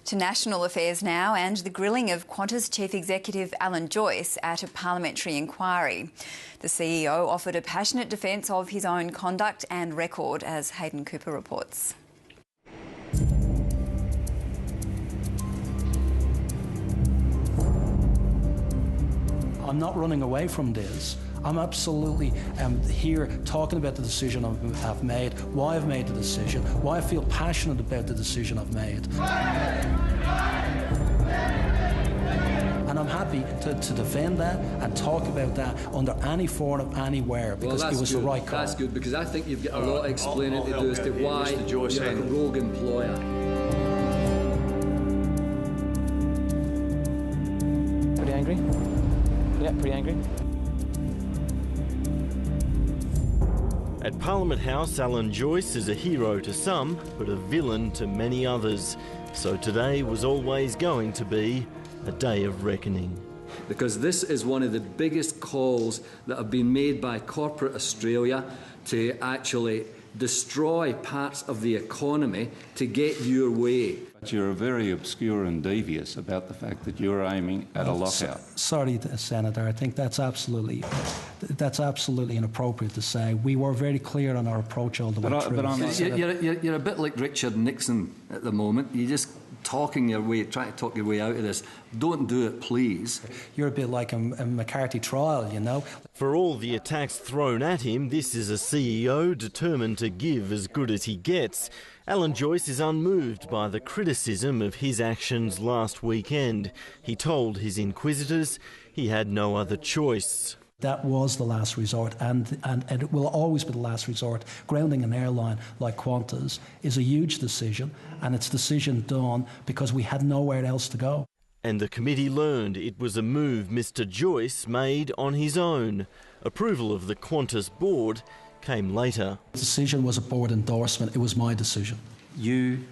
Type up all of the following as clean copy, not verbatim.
To national affairs now, and the grilling of Qantas Chief Executive Alan Joyce at a parliamentary inquiry. The CEO offered a passionate defence of his own conduct and record, as Hayden Cooper reports. I'm not running away from this. I'm absolutely here talking about the decision I've made, why I've made the decision, why I feel passionate about the decision I've made. And I'm happy to defend that and talk about that under any forum, anywhere, because it was the right call. That's good, because I think you've got a lot of explaining to do as to why you're a rogue employer. Pretty angry? Yeah, pretty angry. At Parliament House, Alan Joyce is a hero to some, but a villain to many others. So today was always going to be a day of reckoning. Because this is one of the biggest calls that have been made by corporate Australia to actually destroy parts of the economy to get your way. But you're very obscure and devious about the fact that you're aiming at a lockout. Sorry, Senator, I think that's absolutely inappropriate to say. We were very clear on our approach all the way through. You're a bit like Richard Nixon at the moment. You're just trying to talk your way out of this. Don't do it, please. You're a bit like a McCarthy trial, you know. For all the attacks thrown at him, this is a CEO determined to give as good as he gets. Alan Joyce is unmoved by the criticism of his actions last weekend. He told his inquisitors he had no other choice. That was the last resort, and it will always be the last resort. Grounding an airline like Qantas is a huge decision, and it's a decision done because we had nowhere else to go. And the committee learned it was a move Mr Joyce made on his own. Approval of the Qantas board came later. The decision was a board endorsement. It was my decision. You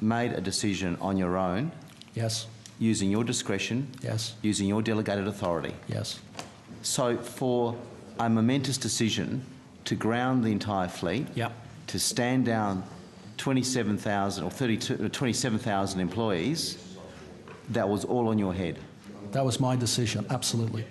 made a decision on your own? Yes. Using your discretion? Yes. Using your delegated authority? Yes. So for a momentous decision to ground the entire fleet, yep, to stand down 27,000 or 27,000 employees, that was all on your head? That was my decision, absolutely.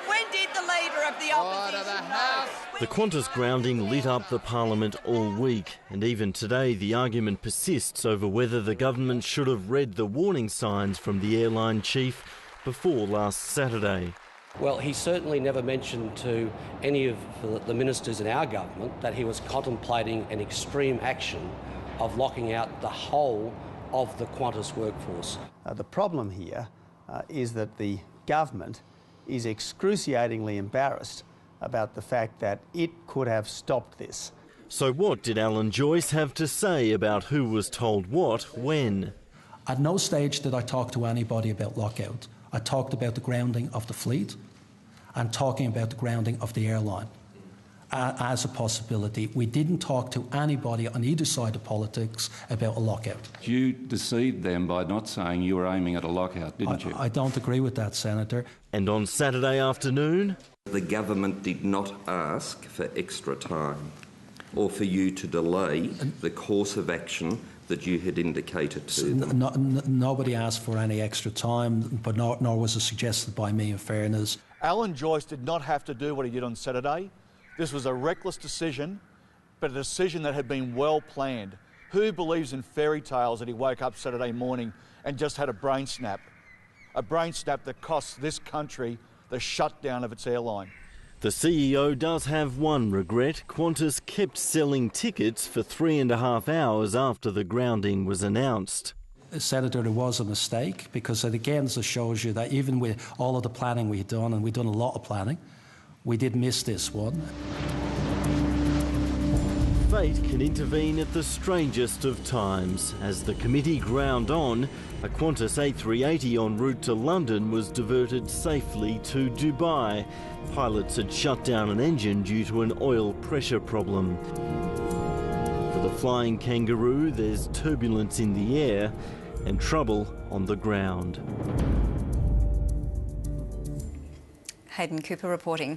When did the Leader of the Opposition know? The Qantas grounding lit up the Parliament all week, and even today the argument persists over whether the government should have read the warning signs from the airline chief before last Saturday. Well, he certainly never mentioned to any of the ministers in our government that he was contemplating an extreme action of locking out the whole of the Qantas workforce. The problem here is that the government is excruciatingly embarrassed about the fact that it could have stopped this. So what did Alan Joyce have to say about who was told what, when? At no stage did I talk to anybody about lockout. I talked about the grounding of the fleet and talking about the grounding of the airline as a possibility. We didn't talk to anybody on either side of politics about a lockout. You deceived them by not saying you were aiming at a lockout, didn't you? I don't agree with that, Senator. And on Saturday afternoon, the government did not ask for extra time or for you to delay the course of action that you had indicated to them. Nobody asked for any extra time, but nor was it suggested by me, in fairness. Alan Joyce did not have to do what he did on Saturday. This was a reckless decision, but a decision that had been well planned. Who believes in fairy tales that he woke up Saturday morning and just had a brain snap? A brain snap that costs this country the shutdown of its airline. The CEO does have one regret. Qantas kept selling tickets for 3.5 hours after the grounding was announced. Senator, it was a mistake, because it again just shows you that even with all of the planning we've done, and we've done a lot of planning, we did miss this one. Fate can intervene at the strangest of times. As the committee ground on, a Qantas A380 en route to London was diverted safely to Dubai. Pilots had shut down an engine due to an oil pressure problem. For the flying kangaroo, there's turbulence in the air and trouble on the ground. Hayden Cooper reporting.